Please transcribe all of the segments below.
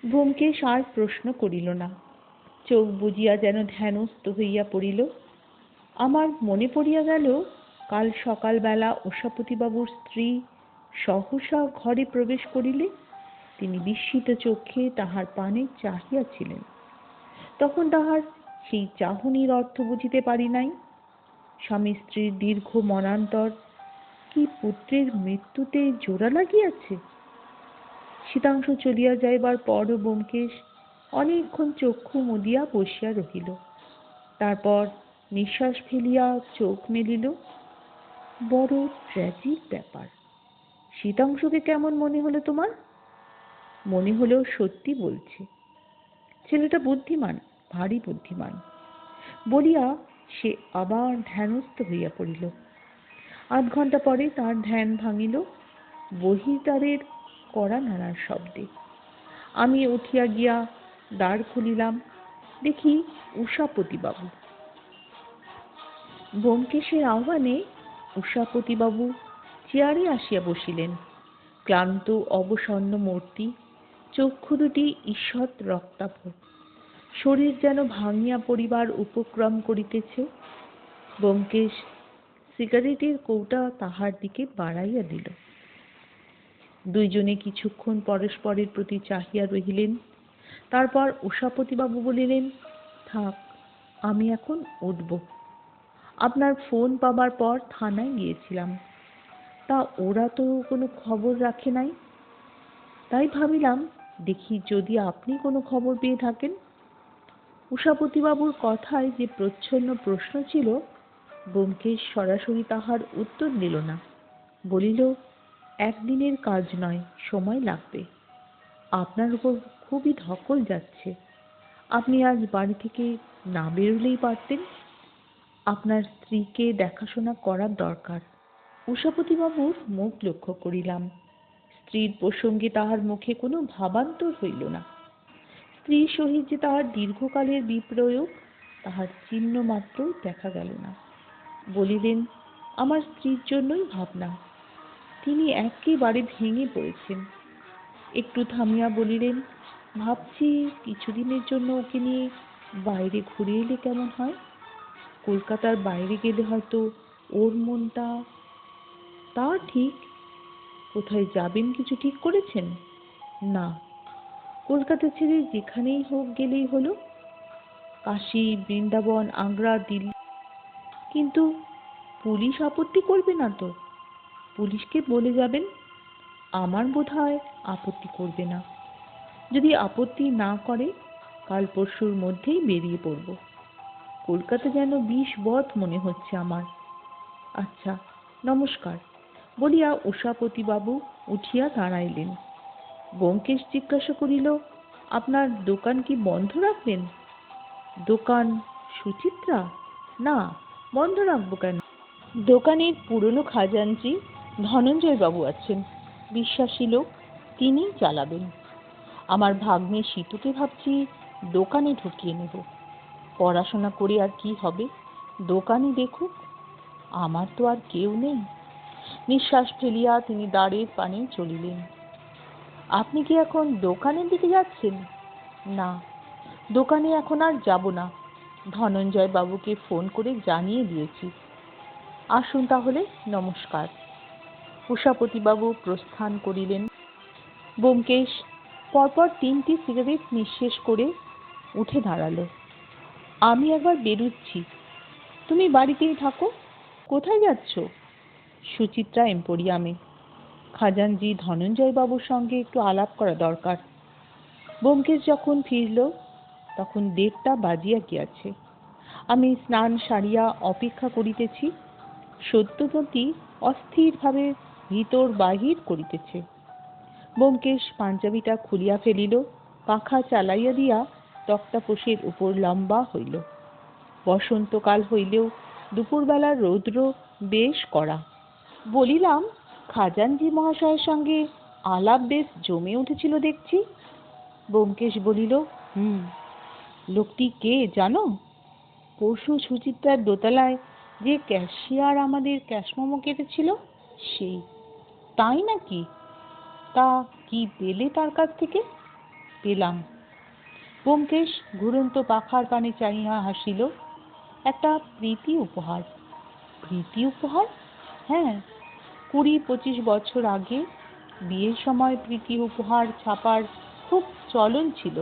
ব্যোমকেশ আর প্রশ্ন করিল না, চোখ বুজিয়া যেন ধ্যানস্থ হইয়া পড়িল। আমার মনে পড়িয়া গেল, কাল সকালবেলা উষাপতিবাবুর স্ত্রী সহসা ঘরে প্রবেশ করিলে তিনি বিস্মিত চক্ষে তাহার পানে চাহিয়াছিলেন। তখন তাহার সেই চাহনির অর্থ বুঝিতে পারি নাই। স্বামী স্ত্রীর দীর্ঘ মনান্তর কি পুত্রের মৃত্যুতে জোড়া লাগিয়াছে? শীতাংশু চলিয়া যাইবার পরও ব্যোমকেশ অনেকক্ষণ চক্ষু মুদিয়া বসিয়া রহিল। তারপর নিঃশ্বাস ফেলিয়া চোখ মেলিল। বড় ট্র্যাজিক ব্যাপার। শীতাংশুকে কেমন মনে হলো তোমার? মনে হলেও সত্যি বলছে। ছেলেটা বুদ্ধিমান, ভারী বুদ্ধিমান বলিয়া সে আবার ধ্যানস্থ হইয়া পড়িল। আধ ঘণ্টা পরে তার ধ্যান ভাঙিল বহির্দ্বারের কড়া নাড়ার শব্দে। আমি উঠিয়া গিয়া দ্বার খুলিলাম। দেখি উষাপতিবাবু। ব্যোমকেশের আহ্বানে উষাপতিবাবু চেয়ারে আসিয়া বসিলেন। ক্লান্ত অবসন্ন মূর্তি, চক্ষু দুটি ঈষৎ রক্তাভ, শরীর যেন ভাঙিয়া পড়িবার উপক্রম করিতেছে। ব্যোমকেশ সিগারেটের কৌটা তাহার দিকে বাড়াইয়া দিল। দুইজনে কিছুক্ষণ পরস্পরের প্রতি চাহিয়া রহিলেন। তারপর উষাপতিবাবু বলিলেন, থাক, আমি এখন উঠব। আপনার ফোন পাবার পর থানায় গিয়েছিলাম, তা ওরা তো কোনো খবর রাখে নাই। তাই ভাবিলাম দেখি যদি আপনি কোনো খবর পেয়ে থাকেন। উষাপতিবাবুর কথায় যে প্রচ্ছন্ন প্রশ্ন ছিল, ব্যোমকেশ সরাসরি তাহার উত্তর দিল না। বলিল, একদিনের কাজ নয়, সময় লাগবে। আপনার উপর খুবই ধকল যাচ্ছে। আপনি আজ বাড়ি থেকে না বেরোলেই পারতেন। আপনার স্ত্রীকে দেখাশোনা করার দরকার। উষাপতিবাবুর মুখ লক্ষ্য করিলাম। স্ত্রীর প্রসঙ্গে তাহার মুখে কোনো ভাবান্তর হইল না। স্ত্রীর সহিত যে তাহার দীর্ঘকালের বিপ্রয়োগ, তাহার চিহ্ন মাত্র দেখা গেল না। বলিলেন, আমার স্ত্রীর জন্যই ভাবনা। তিনি একেবারে ভেঙে পড়েছেন। একটু থামিয়া বলিলেন, ভাবছি কিছুদিনের জন্য ওকে নিয়ে বাইরে ঘুরে এলে কেমন হয়। কলকাতার বাইরে গেলে হয়তো ওর মনটা। তা ঠিক। কোথায় যাবেন কিছু ঠিক করেছেন? না, কলকাতা ছেড়ে যেখানেই হোক গেলেই হলো। কাশী, বৃন্দাবন, আগ্রা, দিল্লি। কিন্তু পুলিশ আপত্তি করবে না তো? পুলিশকে বলে যাবেন। আমার বোধ হয় আপত্তি করবে না। যদি আপত্তি না করে, কাল পরশুর মধ্যেই বেরিয়ে পড়ব। কলকাতা যেন বিষবৎ মনে হচ্ছে আমার। আচ্ছা, নমস্কার বলিয়া উষাপতিবাবু উঠিয়া দাঁড়াইলেন। ব্যোমকেশ জিজ্ঞাসা করিল, আপনার দোকান কি বন্ধ রাখবেন? দোকান? সুচিত্রা? না, বন্ধ রাখবো কেন? দোকানের পুরনো খাজাঞ্চি ধনঞ্জয় বাবু আছেন, বিশ্বাসী লোক, তিনিই চালাবেন। আমার ভাগ্নে সীতুকে ভাবছি দোকানে ঢুকিয়ে নেব। পড়াশোনা করে আর কি হবে, দোকানই দেখুক। আমার তো আর কেউ নেই। নিঃশ্বাস ফেলিয়া তিনি দ্বারের পানে চলিলেন। আপনি কি এখন দোকানের দিকে যাচ্ছেন? না, দোকানে এখন আর যাব না। ধনঞ্জয় বাবুকে ফোন করে জানিয়ে দিয়েছি। আসুন তাহলে, নমস্কার। উষাপতিবাবু প্রস্থান করিলেন। ব্যোমকেশ পরপর 3টি সিগারেট নিঃশেষ করে উঠে দাঁড়ালো। আমি একবার বেরুচ্ছি, তুমি বাড়িতেই থাকো। কোথায় যাচ্ছ? সুচিত্রা এম্পোরিয়ামে। খাজানজি ধনঞ্জয় বাবুর সঙ্গে একটু আলাপ করা দরকার। ব্যোমকেশ যখন ফিরল, তখন 1:30 বাজিয়া গিয়াছে। আমি স্নান সারিয়া অপেক্ষা করিতেছি। সত্যবতী অস্থিরভাবে ভিতর বাহির করিতেছে। ব্যোমকেশ পাঞ্জাবিটা খুলিয়া ফেলিল, পাখা চালাইয়া দিয়া তক্তাপোশের উপর লম্বা হইল। বসন্তকাল হইলেও দুপুরবেলার রৌদ্র বেশ কড়া। বলিলাম, খাজানজি মহাশয়ের সঙ্গে আলাপ বেশ জমে উঠেছিল দেখছি। ব্যোমকেশ বলিল, লোকটি কে জানো? পরশু সুচিত্রার দোতলায় যে ক্যাশিয়ার আমাদের ক্যাশমোমো কেটেছিল, সেই। তাই নাকি? তা কি পেলে তার কাছ থেকে? পেলাম। ব্যোমকেশ ঘুরন্ত পাখার পানে চাহিয়া হাসিল। একটা প্রীতি উপহার। প্রীতি উপহার? হ্যাঁ, 20-25 বছর আগে বিয়ের সময় প্রীতি উপহার ছাপার খুব চলন ছিল।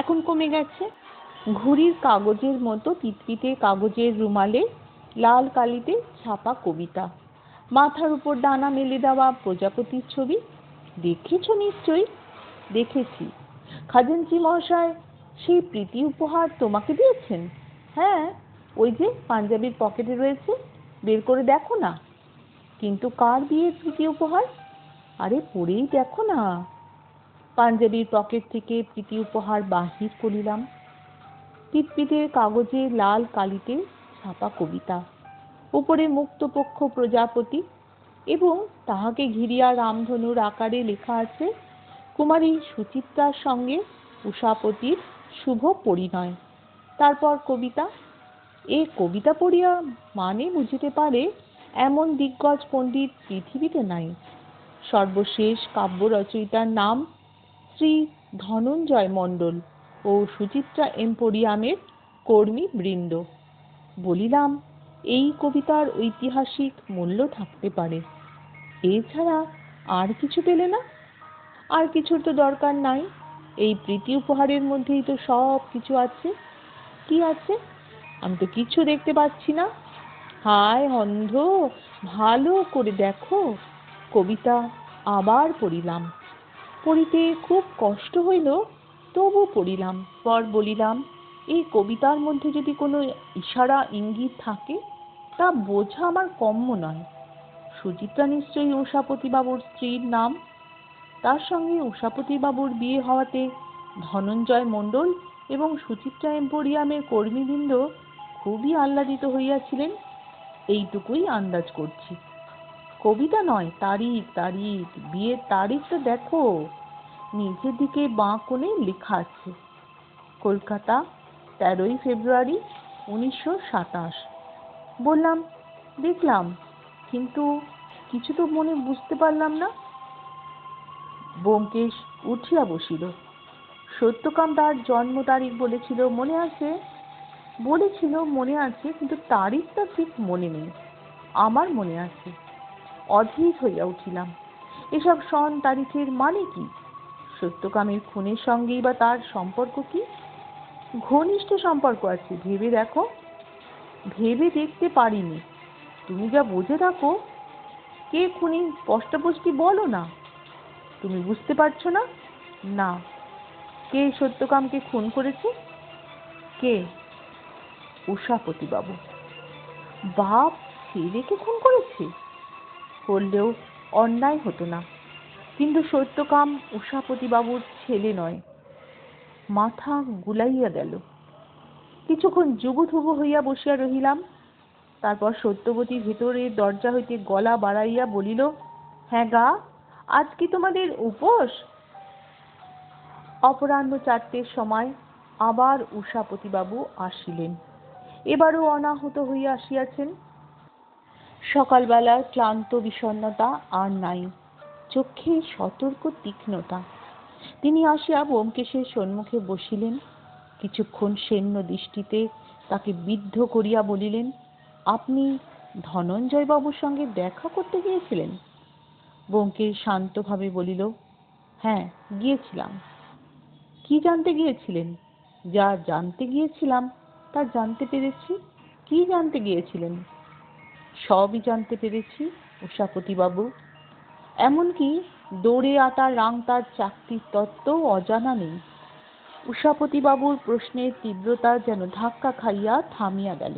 এখন কমে গেছে। ঘুড়ির কাগজের মতো পিতপিতে কাগজের রুমালে লাল কালিতে ছাপা কবিতা, মাথার উপর ডানা মেলে দেওয়া প্রজাপতির ছবি। দেখেছো নিশ্চয়ই? দেখেছি। খাজাঞ্চি মহাশয় সেই প্রীতি উপহার তোমাকে দিয়েছেন? হ্যাঁ, ওই যে পাঞ্জাবির পকেটে রয়েছে, বের করে দেখো না। কিন্তু কার বিয়ের প্রীতি উপহার? আরে পড়েই দেখো না। পাঞ্জাবির পকেট থেকে প্রীতি উপহার বাহির করিলাম। পিতপিতে কাগজে লাল কালিতে ছাপা কবিতা, উপরে মুক্তপক্ষ প্রজাপতি এবং তাহাকে ঘিরিয়া রামধনুর আকারে লেখা আছে, কুমারী সুচিত্রার সঙ্গে উষাপতির শুভ পরিণয়। তারপর কবিতা। এ কবিতা পড়িয়া মানে বুঝিতে পারে এমন দিগ্গজ পণ্ডিত পৃথিবীতে নাই। সর্বশেষ কাব্য রচয়িতার নাম শ্রী ধনঞ্জয় মণ্ডল ও সুচিত্রা এম্পোরিয়ামের কর্মী বৃন্দ। বলিলাম, এই কবিতার ঐতিহাসিক মূল্য থাকতে পারে। এছাড়া আর কিছু পেলে না? আর কিছুর তো দরকার নাই। এই প্রীতি উপহারের মধ্যেই তো সব কিছু আছে। কি আছে? আমি তো কিছু দেখতে পাচ্ছি না। হায় অন্ধ, ভালো করে দেখো। কবিতা আবার পড়িলাম। পড়িতে খুব কষ্ট হইল, তবু পড়িলাম। পর বলিলাম, এই কবিতার মধ্যে যদি কোনো ইশারা ইঙ্গিত থাকে তা বোঝা আমার কম্য নয়। সুচিত্রা নিশ্চয়ই উষাপতিবাবুর স্ত্রীর নাম। তার সঙ্গে উষাপতিবাবুর বিয়ে হওয়াতে ধনঞ্জয় মণ্ডল এবং সুচিত্রা এম্পোরিয়ামের কর্মীবৃন্দ খুবই আহ্লাদিত হইয়াছিলেন, এইটুকুই আন্দাজ করছি। কবিতা নয়, তারিখ। তারিখ, বিয়ের তারিখটা দেখো। নিচের দিকে বাঁ কোণে লেখা আছে, কলকাতা, 13ই ফেব্রুয়ারি 1927। বললাম, দেখলাম, কিন্তু কিছু তো মনে বুঝতে পারলাম না। ব্যোমকেশ উঠিয়া বসিল। সত্যকাম তার জন্ম তারিখ বলেছিল, মনে আছে? বলেছিল মনে আছে, কিন্তু তারিখটা ঠিক মনে নেই। আমার মনে আছে। অধীর হইয়া উঠিলাম। এসব সন তারিখের মানে কি? সত্যকামের খুনের সঙ্গেই বা তার সম্পর্ক কি? ঘনিষ্ঠ সম্পর্ক আছে, ভেবে দেখো। ভেবে দেখতে পারিনি। তুমি যা বুঝে থাকো। কে খুনি স্পষ্টপুষ্টি বলো না। তুমি বুঝতে পারছো না? না। কে সত্যকামকে খুন করেছে? কে? উষাপতিবাবু। বাপ ছেলেকে খুন করেছে? করলেও অন্যায় হতো না, কিন্তু সত্যকাম উষাপতিবাবুর ছেলে নয়। মাথা গুলাইয়া গেল। কিছুক্ষণ জুবুথুবু হইয়া বসিয়া রহিলাম। তারপর সত্যবতী ভেতরের দরজা হইতে গলা বাড়াইয়া বলিল, হ্যাঁ গা, আজ কি তোমাদের উপোস? অপরাহ্ন 4টের সময় আবার উষাপতিবাবু আসিলেন। এবারও অনাহত হইয়া আসিয়াছেন। সকালবেলার ক্লান্ত বিষণ্ণতা আর নাই, চোখে সতর্ক তীক্ষ্ণতা। তিনি আসিয়া ব্যোমকেশের সম্মুখে বসিলেন। কিছুক্ষণ শূন্য দৃষ্টিতে তাকে বিদ্ধ করিয়া বলিলেন, আপনি ধনঞ্জয় বাবুর সঙ্গে দেখা করতে গিয়েছিলেন? ব্যোমকেশ শান্তভাবে বলিল, হ্যাঁ, গিয়েছিলাম। কি জানতে গিয়েছিলেন? যা জানতে গিয়েছিলাম তা জানতে পেরেছি। কি জানতে গিয়েছিলেন? সবই জানতে পেরেছি উষাপতিবাবু। এমনকি দৌড়ে আটা রাংতার চাকতির তত্ত্বও অজানা নেই। উষাপতিবাবুর প্রশ্নের তীব্রতা যেন ধাক্কা খাইয়া থামিয়া গেল।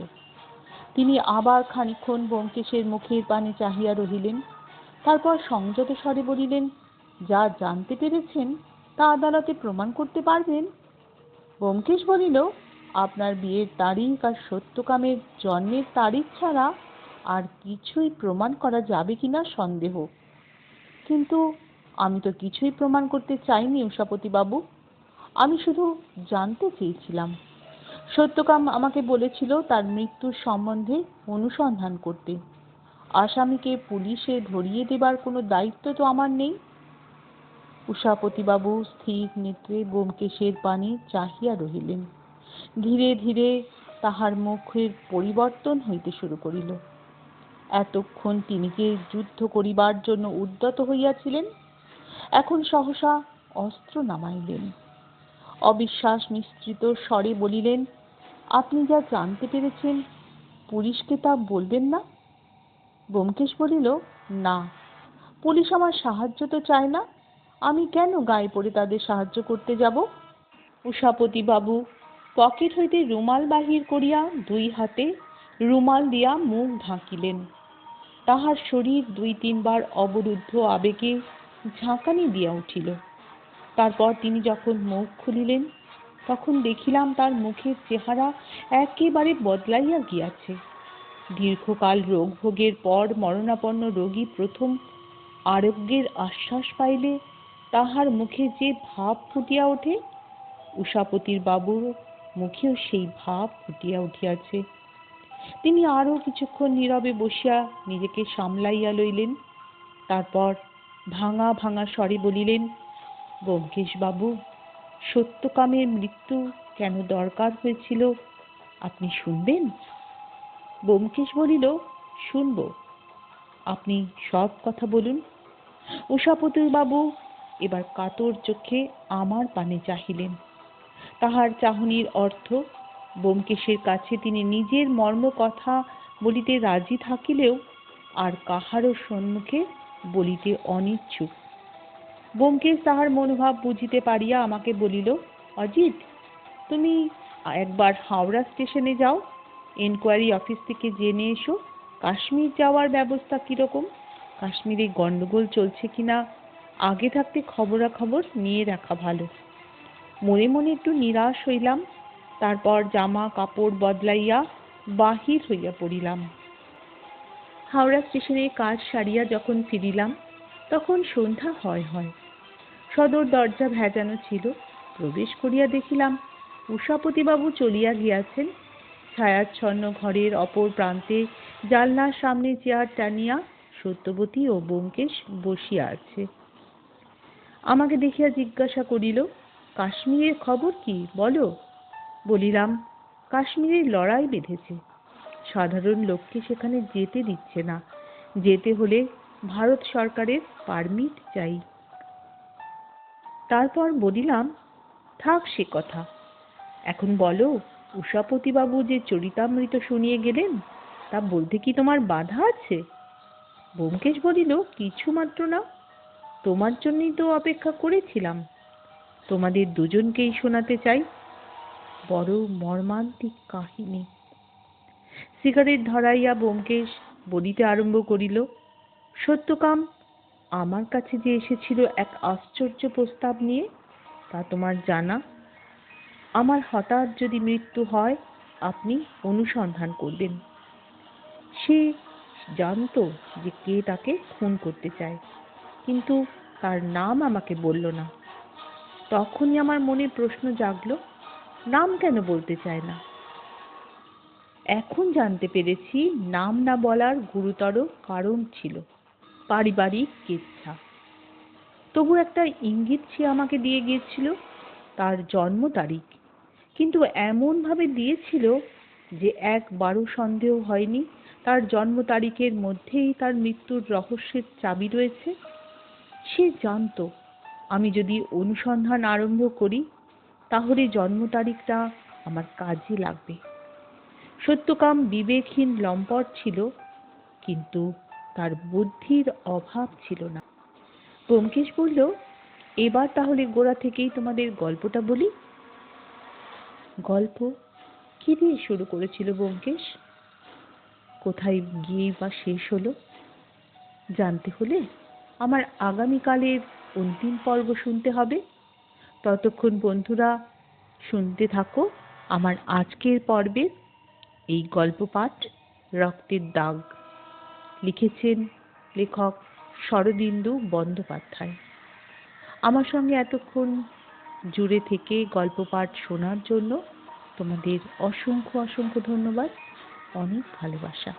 তিনি আবার খানিকক্ষণ ব্যোমকেশের মুখের পানে চাহিয়া রহিলেন। তারপর সংযত স্বরে বলিলেন, যা জানতে পেরেছেন তা আদালতে প্রমাণ করতে পারবেন? ব্যোমকেশ বলিল, আপনার বিয়ের তারিখ আর সত্যকামের জন্মের তারিখ ছাড়া আর কিছুই প্রমাণ করা যাবে কিনা সন্দেহ। কিন্তু আমি তো কিছুই প্রমাণ করতে চাইনি উষাপতিবাবু। আমি শুধু জানতে চেয়েছিলাম। সত্যকাম আমাকে বলেছিল তার মৃত্যুর সম্বন্ধে অনুসন্ধান করতে। আসামিকে পুলিশে ধরিয়ে দেবার কোনো দায়িত্ব তো আমার নেই। উষাপতিবাবু স্থির নেত্রে ব্যোমকেশের পানে চাহিয়া রহিলেন। ধীরে ধীরে তাহার মুখের পরিবর্তন হইতে শুরু করিল। এতক্ষণ তিনি যে যুদ্ধ করিবার জন্য উদ্যত হইয়াছিলেন, এখন সহসা অস্ত্র নামাইলেন। অবিশ্বাস মিশ্রিত স্বরে বলিলেন, আপনি যা জানতে পেরেছেন পুলিশকে তা বলবেন না? ব্যোমকেশ বলিল, না, পুলিশ আমার সাহায্য তো চায় না, আমি কেন গায়ে পড়ে তাদের সাহায্য করতে যাব? উষাপতিবাবু পকেট হইতে রুমাল বাহির করিয়া দুই হাতে রুমাল দিয়া মুখ ঢাকিলেন। তাহার শরীর দুই তিনবার অবরুদ্ধ আবেগে ঝাঁকানি দিয়া উঠিল। তারপর তিনি যখন মুখ খুলিলেন, তখন দেখিলাম তার মুখের চেহারা একেবারে বদলাইয়া গিয়াছে। দীর্ঘকাল রোগ ভোগের পর মরণাপন্ন রোগী প্রথম আরোগ্যের আশ্বাস পাইলে তাহার মুখে যে ভাব ফুটিয়া ওঠে, উষাপতির বাবুর মুখেও সেই ভাব ফুটিয়া উঠিয়াছে। তিনি আরো কিছুক্ষণ নীরবে বসিয়া নিজেকে সামলাইয়া লইলেন। তারপর ভাঙা ভাঙা স্বরে বলিলেন, ব্যোমকেশ বাবু, সত্যকামের মৃত্যু কেন দরকার হয়েছিল আপনি শুনবেন? ব্যোমকেশ বলিল, শুনব, আপনি সব কথা বলুন। উষাপতিবাবু এবার কাতর চোখে আমার পানে চাহিলেন। তাহার চাহনির অর্থ ব্যোমকেশের কাছে তিনি নিজের মর্ম কথা বলিতে রাজি থাকিলেও আর কাহারও সম্মুখে বলিতে অনিচ্ছুক। ব্যোমকেশ তাহার মনোভাব বুঝিতে পারিয়া আমাকে বলিল, অজিত, তুমি একবার হাওড়া স্টেশনে যাও, এনকোয়ারি অফিস থেকে জেনে এসো কাশ্মীর যাওয়ার ব্যবস্থা কিরকম, কাশ্মীরে গন্ডগোল চলছে কিনা আগে থাকতে খবরাখবর নিয়ে রাখা ভালো। মনে মনে একটু নিরাশ হইলাম। তারপর জামা কাপড় বদলাইয়া বাহির হইয়া পড়িলাম। হাওড়া স্টেশনে কাজ সারিয়া যখন ফিরিলাম, তখন সন্ধ্যা হয় হয়। সদর দরজা ভেজানো ছিল। প্রবেশ করিয়া দেখিলাম উষাপতিবাবু চলিয়া গিয়াছেন। ছায়াচ্ছন্ন ঘরের অপর প্রান্তে জানলার সামনে চেয়ার টানিয়া সত্যবতী ও ব্যোমকেশ বসিয়া আছে। আমাকে দেখিয়া জিজ্ঞাসা করিল, কাশ্মীরের খবর কি বলো? বলিলাম, কাশ্মীরের লড়াই বেঁধেছে, সাধারণ লোককে সেখানে যেতে দিচ্ছে না, যেতে হলে ভারত সরকারের পারমিট চাই। তারপর বলিলাম, থাক সে কথা, এখন বলো, উষাপতিবাবু যে চরিতামৃত শুনিয়ে গেলেন তা বলতে কি তোমার বাধা আছে? ব্যোমকেশ বলিল, কিছু মাত্র না, তোমার জন্যই তো অপেক্ষা করেছিলাম, তোমাদের দুজনকেই শোনাতে চাই। বড় মর্মান্তিক কাহিনী। সিগারেট ধরাইয়া ব্যোমকেশ বলিতে আরম্ভ করিল, সত্যকাম আমার কাছে যে এসেছিল এক আশ্চর্য প্রস্তাব নিয়ে, তা তোমার জানা। আমার হঠাৎ যদি মৃত্যু হয় আপনি অনুসন্ধান করবেন। সে জানত যে কে তাকে খুন করতে চায়, কিন্তু তার নাম আমাকে বলল না। তখনই আমার মনে প্রশ্ন জাগলো, নাম কেন বলতে চায় না? এখন জানতে পেরেছি নাম না বলার গুরুতর কারণ ছিল পারিবারিক কেচ্ছা। তবু একটা ইঙ্গিত সে আমাকে দিয়ে গিয়েছিল, তার জন্ম তারিখ, কিন্তু এমন ভাবে দিয়েছিল যে একবারও সন্দেহ হয়নি তার জন্ম তারিখের মধ্যেই তার মৃত্যুর রহস্যের চাবি রয়েছে। সে জানত আমি যদি অনুসন্ধান আরম্ভ করি তাহলে জন্ম তারিখটা আমার কাজে লাগবে। সত্যকাম বিবেকহীন লম্পট ছিল, কিন্তু তার বুদ্ধির অভাব ছিল না। ব্যোমকেশ বলল, এবার তাহলে গোড়া থেকেই তোমাদের গল্পটা বলি। গল্প কি দিয়ে শুরু করেছিল ব্যোমকেশ? কোথায় গিয়ে বা শেষ হলো? জানতে হলে আমার আগামীকালের অন্তিম পর্ব শুনতে হবে। ততক্ষণ বন্ধুরা শুনতে থাকো আমার আজকের পর্বের এই গল্প পাঠ, রক্তের দাগ। লিখেছেন লেখক শরদিন্দু বন্দ্যোপাধ্যায়। আমার সঙ্গে এতক্ষণ জুড়ে থেকে গল্প পাঠ শোনার জন্য তোমাদের অসংখ্য অসংখ্য ধন্যবাদ, অনেক ভালোবাসা।